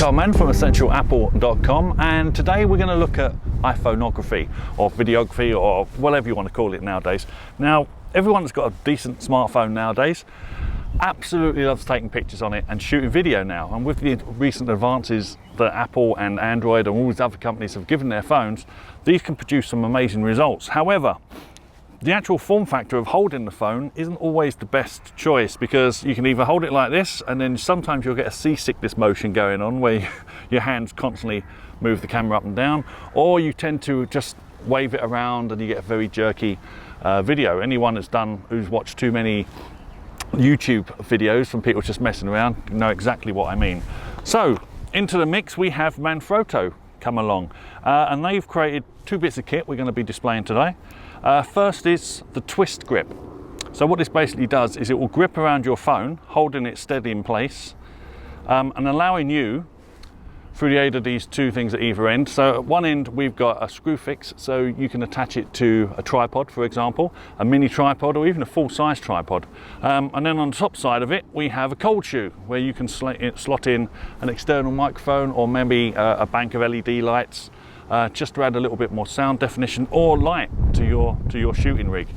Karl from essentialapple.com, and today we're going to look at iPhoneography or videography or whatever you want to call it nowadays. Now, everyone that's got a decent smartphone nowadays absolutely loves taking pictures on it and shooting video now, and with the recent advances that Apple and Android and all these other companies have given their phones, these can produce some amazing results. However, the actual form factor of holding the phone isn't always the best choice, because you can either hold it like this and then sometimes you'll get a seasickness motion going on where your hands constantly move the camera up and down, or you tend to just wave it around and you get a very jerky video. Anyone who's watched too many YouTube videos from people just messing around know exactly what I mean. So into the mix we have Manfrotto come along, and they've created two bits of kit we're going to be displaying today. First is the TwistGrip. So what this basically does is it will grip around your phone, holding it steady in place, and allowing you, through the aid of these two things at either end. So at one end we've got a screw fix, so you can attach it to a tripod, for example, a mini tripod or even a full-size tripod. And then on the top side of it we have a cold shoe, where you can slot in an external microphone or maybe a bank of LED lights, just to add a little bit more sound definition or light to your shooting rig.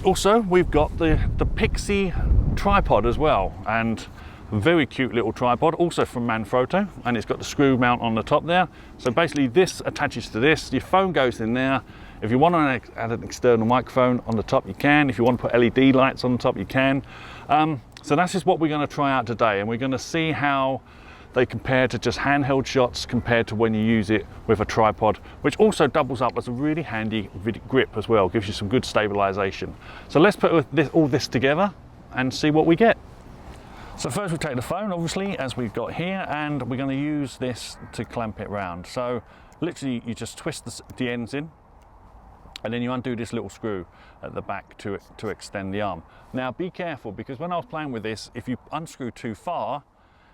Also, we've got the Pixi Tripod as well, and a very cute little tripod, also from Manfrotto, and it's got the screw mount on the top there. So basically this attaches to this, your phone goes in there. If you want to add an external microphone on the top, you can. If you want to put LED lights on the top, you can. So that's just what we're going to try out today, and we're going to see how they compare to just handheld shots compared to when you use it with a tripod, which also doubles up as a really handy grip as well, gives you some good stabilization. So let's put all this together and see what we get. So first we take the phone, obviously, as we've got here, and we're going to use this to clamp it round. So literally you just twist the ends in, and then you undo this little screw at the back to extend the arm. Now be careful, because when I was playing with this, if you unscrew too far,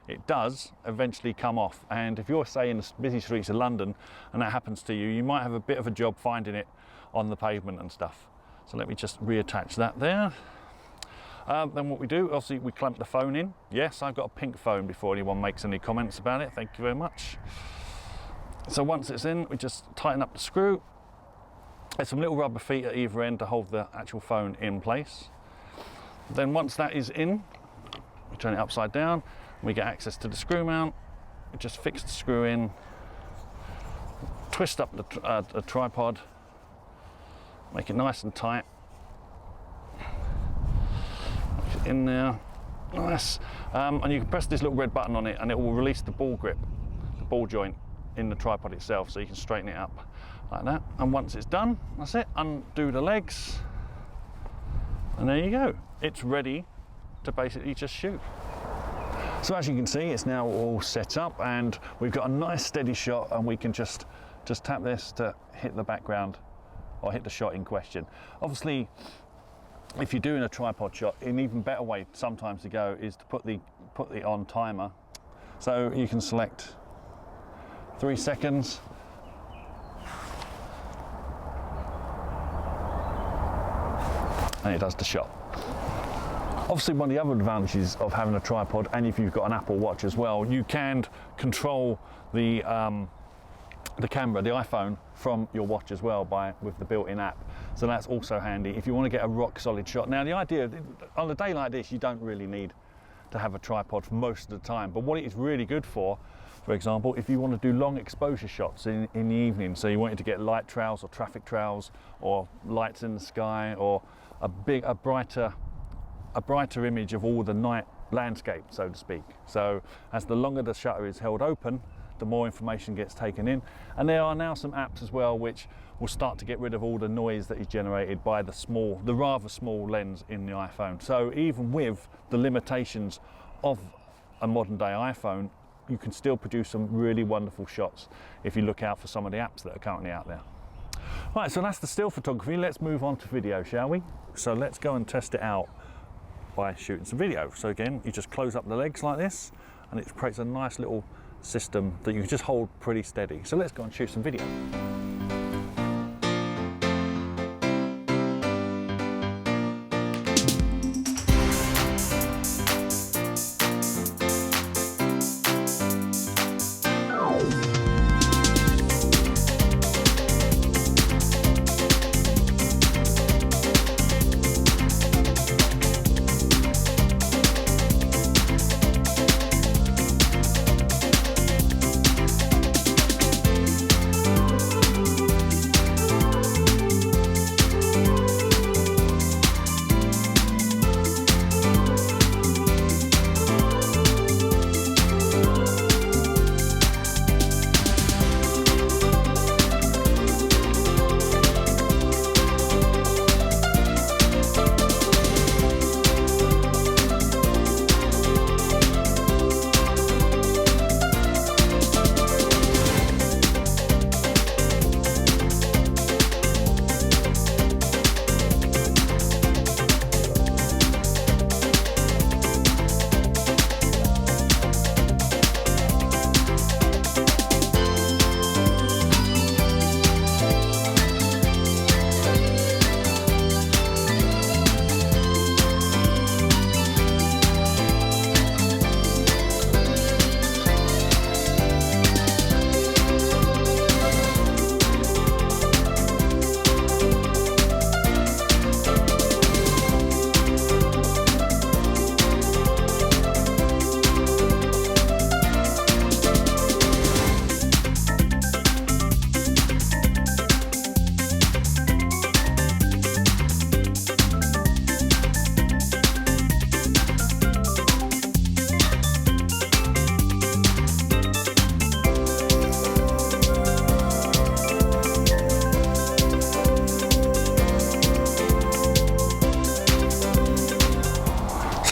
it does eventually come off, and if you're, say, in the busy streets of London and that happens to you, you might have a bit of a job finding it on the pavement and stuff. So let me just reattach that there. Then what we do, obviously we clamp the phone in. Yes, I've got a pink phone, before anyone makes any comments about it. Thank you very much. So once it's in, we just tighten up the screw. There's some little rubber feet at either end to hold the actual phone in place. Then once that is in, we turn it upside down. We get access to the screw mount. We just fix the screw in, twist up the tripod, make it nice and tight. Make it in there, nice. And you can press this little red button on it and it will release the ball grip, the ball joint in the tripod itself, so you can straighten it up like that. And once it's done, that's it, undo the legs, and there you go. It's ready to basically just shoot. So as you can see, it's now all set up and we've got a nice steady shot, and we can just tap this to hit the background or hit the shot in question. Obviously, if you're doing a tripod shot, an even better way sometimes to go is to put the on timer. So you can select 3 seconds. And it does the shot. Obviously, one of the other advantages of having a tripod, and if you've got an Apple Watch as well, you can control the camera, the iPhone, from your watch as well with the built-in app. So that's also handy if you want to get a rock solid shot. Now the idea, on a day like this, you don't really need to have a tripod for most of the time, but what it is really good for example, if you want to do long exposure shots in the evening, so you wanted to get light trails or traffic trails or lights in the sky, or a brighter image of all the night landscape, so to speak. So as the longer the shutter is held open, the more information gets taken in. And there are now some apps as well which will start to get rid of all the noise that is generated by the rather small lens in the iPhone. So even with the limitations of a modern day iPhone, you can still produce some really wonderful shots if you look out for some of the apps that are currently out there. Right, so that's the still photography. Let's move on to video, shall we? So let's go and test it out by shooting some video. So again, you just close up the legs like this, and it creates a nice little system that you can just hold pretty steady. So let's go and shoot some video.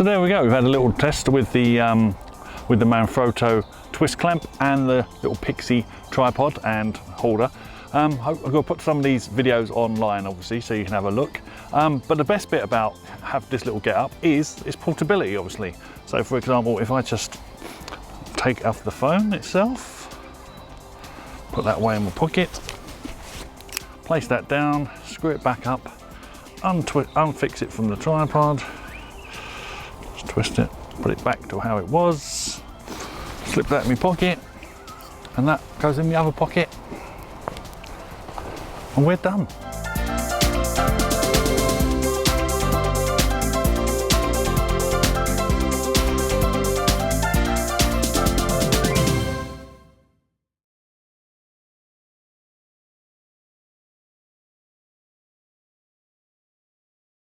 So there we go, we've had a little test with the Manfrotto twist clamp and the little Pixi tripod and holder. I'm going to put some of these videos online obviously so you can have a look. But the best bit about have this little get up is its portability obviously. So for example, if I just take off the phone itself, put that away in my pocket, place that down, screw it back up, unfix it from the tripod, just twist it, put it back to how it was, slip that in my pocket, and that goes in the other pocket, and we're done.